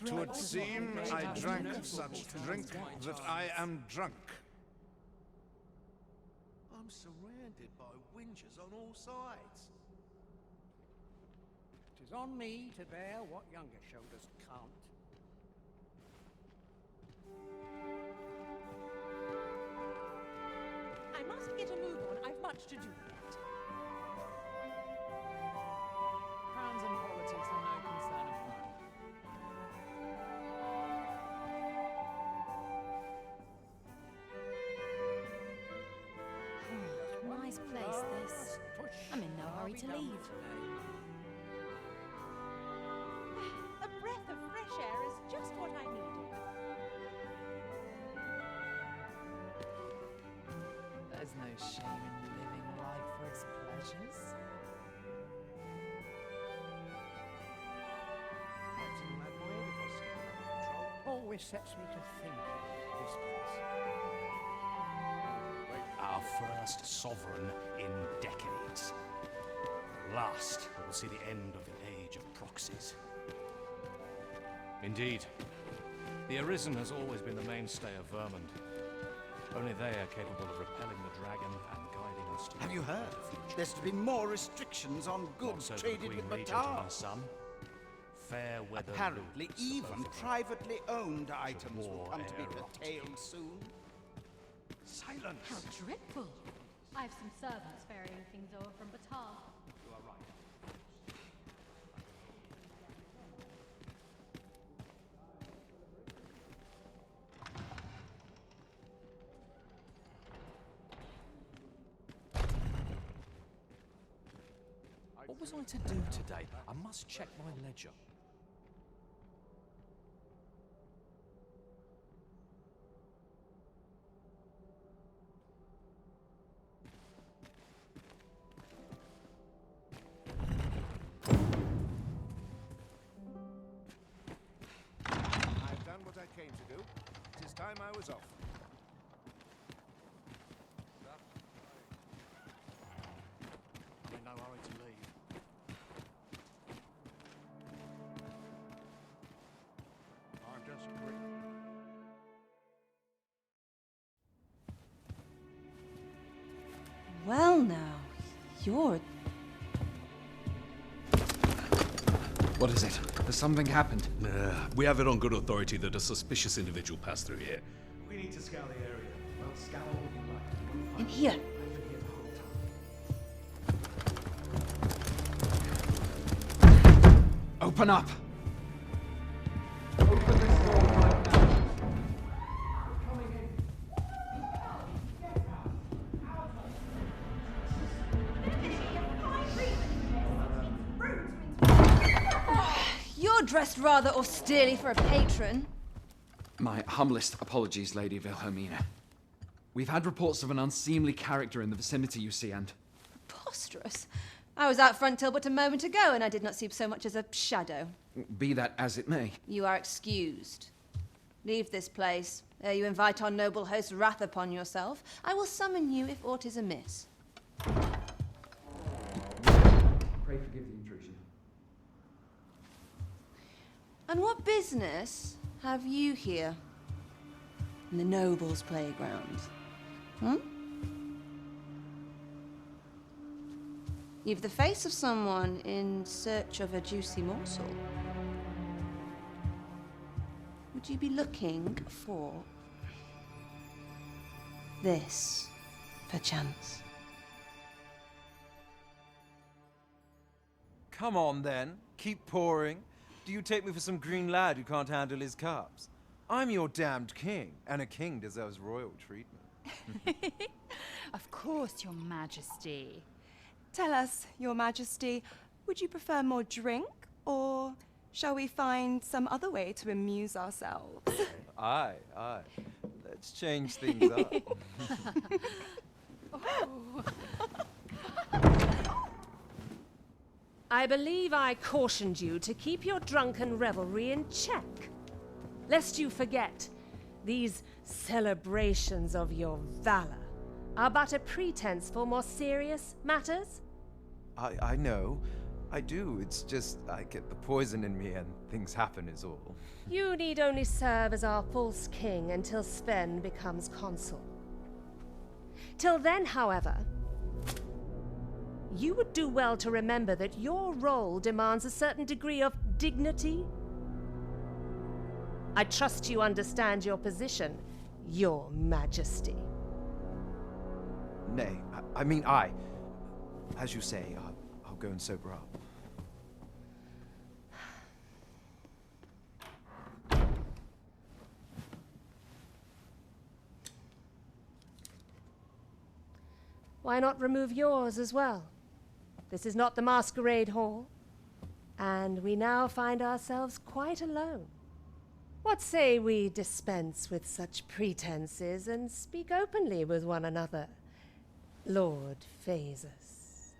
'Twould seem I drank such drink that I am drunk. I'm surrounded by whingers on all sides. 'Tis on me to bear what younger shoulders can't. I must get a move on. I've much to do yet. Crowns and politics are no concern of mine. Nice place, this. I'm in no hurry to leave. A breath of fresh air is just what I needed. There's no shame in living life for its pleasures. I've seen that boy before skipping under control. Always sets me to thinking, this place. Our first sovereign in decades. Last, we'll see the end of the age of proxies. Indeed, the Arisen has always been the mainstay of Vermund. Only they are capable of repelling the dragon and guiding us to. Have you heard? There's to be more restrictions on goods traded with Batar. Son. Fair weather. Apparently, even privately owned items will come to be curtailed soon. Silence! How dreadful! I have some servants ferrying things over from Batar. You are right. What was I to do today? I must check my ledger. I've done what I came to do. It is time I was off. I'm in no hurry to leave. I disagree. Well now, you're... What is it? Has something happened? We have it on good authority that a suspicious individual passed through here. We need to scour the area. Well, scour what you like. In here. I've been here the whole time. Open up! Open this door right now. Coming in. You're dressed rather austerely for a patron. My humblest apologies, Lady Wilhelmina. We've had reports of an unseemly character in the vicinity, you see, and... Preposterous. I was out front till but a moment ago, and I did not see so much as a shadow. Be that as it may. You are excused. Leave this place, ere you invite our noble host's wrath upon yourself. I will summon you if aught is amiss. Pray forgive the intrusion. And what business have you here? In the nobles' playground? Hmm? You've the face of someone in search of a juicy morsel. Would you be looking for this, perchance? Come on, then. Keep pouring. Do you take me for some green lad who can't handle his cups? I'm your damned king, and a king deserves royal treatment. Of course, Your Majesty. Tell us, Your Majesty, would you prefer more drink, or shall we find some other way to amuse ourselves? Aye. Let's change things up. I believe I cautioned you to keep your drunken revelry in check, lest you forget these celebrations of your valor are but a pretense for more serious matters. I know, I do. It's just I get the poison in me and things happen is all. You need only serve as our false king until Sven becomes consul. Till then, however, you would do well to remember that your role demands a certain degree of dignity. I trust you understand your position, Your Majesty. Nay, as you say, I'll go and sober up. Why not remove yours as well? This is not the masquerade hall, and we now find ourselves quite alone. What say we dispense with such pretenses and speak openly with one another, Lord Phasus?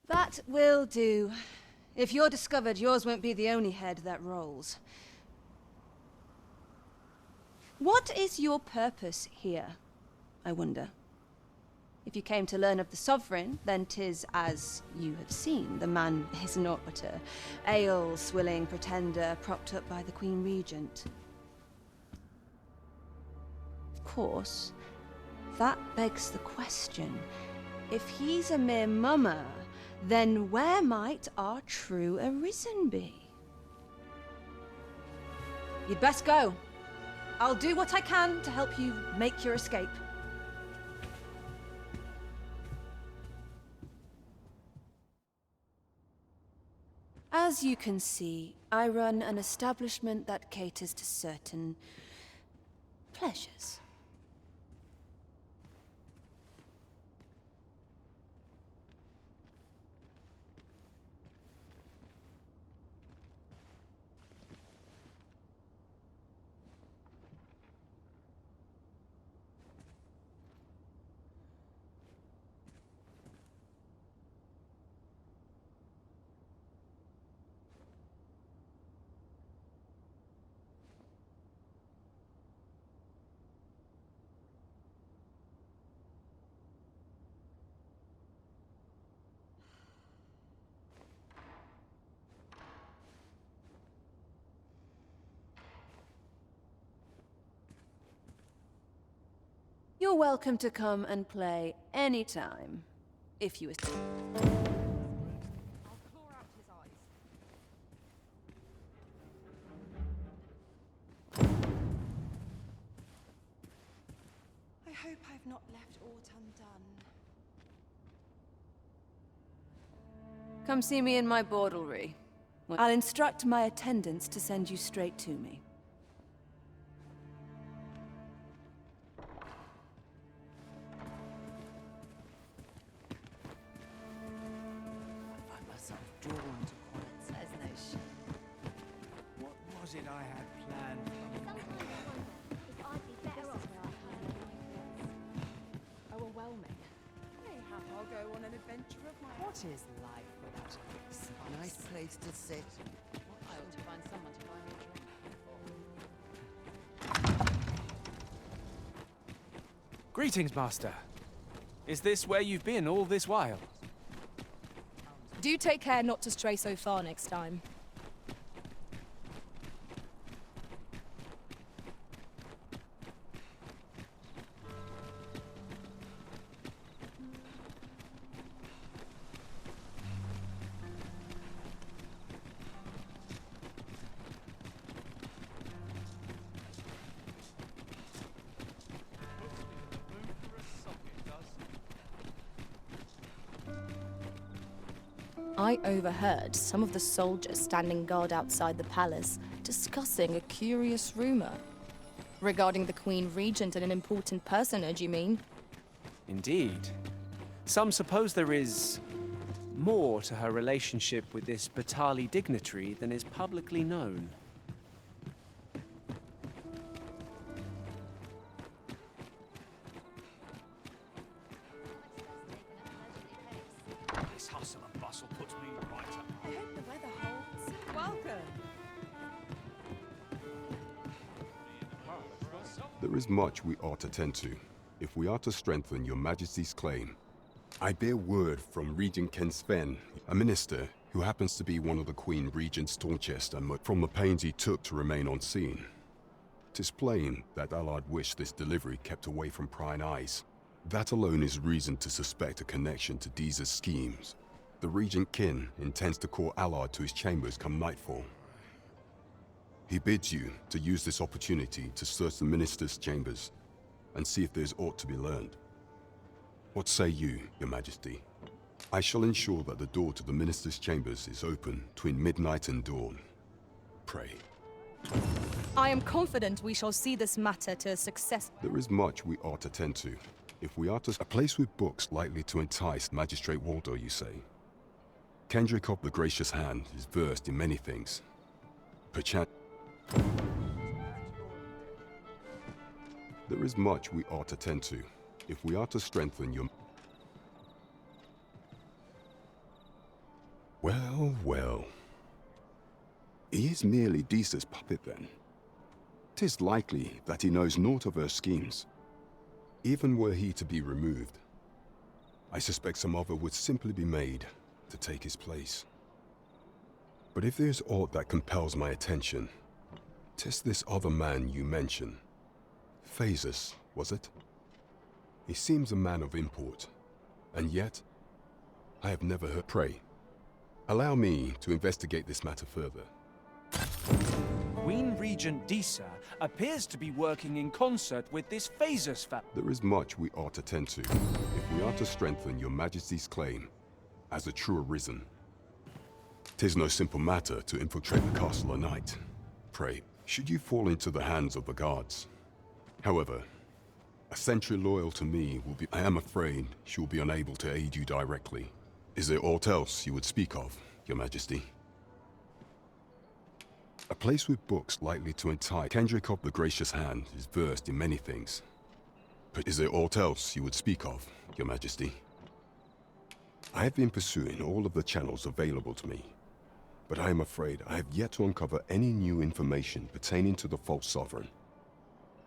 That will do. If you're discovered, yours won't be the only head that rolls. What is your purpose here, I wonder? If you came to learn of the Sovereign, then 'tis as you have seen. The man is naught but a ale-swilling pretender propped up by the Queen Regent. Of course, that begs the question. If he's a mere mummer, then where might our true Arisen be? You'd best go. I'll do what I can to help you make your escape. As you can see, I run an establishment that caters to certain pleasures. You're welcome to come and play anytime, if you wish. I'll claw out his eyes. I hope I've not left aught undone. Come see me in my bordlery. I'll instruct my attendants to send you straight to me. Drawn to quiet. There's no shame. What was it I had planned? I'd be better off where I Overwhelming. Mayhap I'll go on an adventure of my own. What is life without a bit of spice? Nice place to sit. I ought to find someone to buy me a drink. Greetings, Master. Is this where you've been all this while? Do take care not to stray so far next time. I overheard some of the soldiers standing guard outside the palace discussing a curious rumor. Regarding the Queen Regent and an important personage, you mean? Indeed. Some suppose there is more to her relationship with this Batali dignitary than is publicly known. This hustle and bustle puts me right up. I hope the weather holds. Welcome. There is much we ought to tend to, if we are to strengthen your majesty's claim. I bear word from Regent Ken Sven, a minister who happens to be one of the Queen Regent's staunchest and from the pains he took to remain on scene. 'Tis plain that Allard wished this delivery kept away from prying eyes. That alone is reason to suspect a connection to Deeza's schemes. The Regent Kin intends to call Allard to his chambers come nightfall. He bids you to use this opportunity to search the minister's chambers and see if there's aught to be learned. What say you, your majesty? I shall ensure that the door to the minister's chambers is open between midnight and dawn. Pray. I am confident we shall see this matter to a success. There is much we ought to tend to, if we are to a place with books likely to entice Magistrate Waldo, you say. Kendrick of the Gracious Hand is versed in many things. Perchance there is much we ought to tend to, if we are to strengthen your... Well, well. He is merely Deeza's puppet then. 'Tis likely that he knows naught of her schemes. Even were he to be removed, I suspect some other would simply be made to take his place. But if there's aught that compels my attention, 'tis this other man you mention. Phasus, was it? He seems a man of import, and yet I have never heard. Pray, allow me to investigate this matter further. Queen Regent Deeza appears to be working in concert with this Phasus family. There is much we ought to tend to, if we are to strengthen your majesty's claim as a true arisen. 'Tis no simple matter to infiltrate the castle at night. Pray, should you fall into the hands of the guards. However, a sentry loyal to me will be... I am afraid she will be unable to aid you directly. Is there aught else you would speak of, your majesty? A place with books likely to entice... Kendrick of the Gracious Hand is versed in many things. But is there aught else you would speak of, your majesty? I have been pursuing all of the channels available to me, but I am afraid I have yet to uncover any new information pertaining to the false sovereign.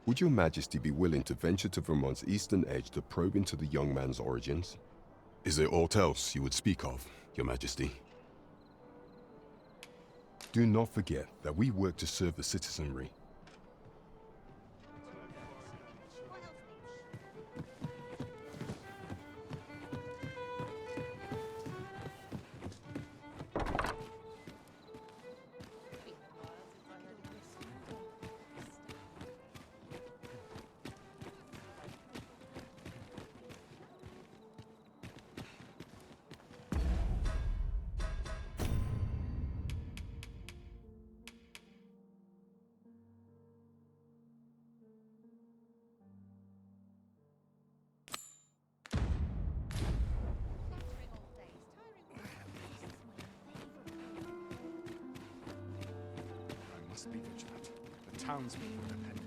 Would your majesty be willing to venture to Vermont's eastern edge to probe into the young man's origins? Is there aught else you would speak of, your majesty? Do not forget that we work to serve the citizenry. Be vigilant. The townspeople depend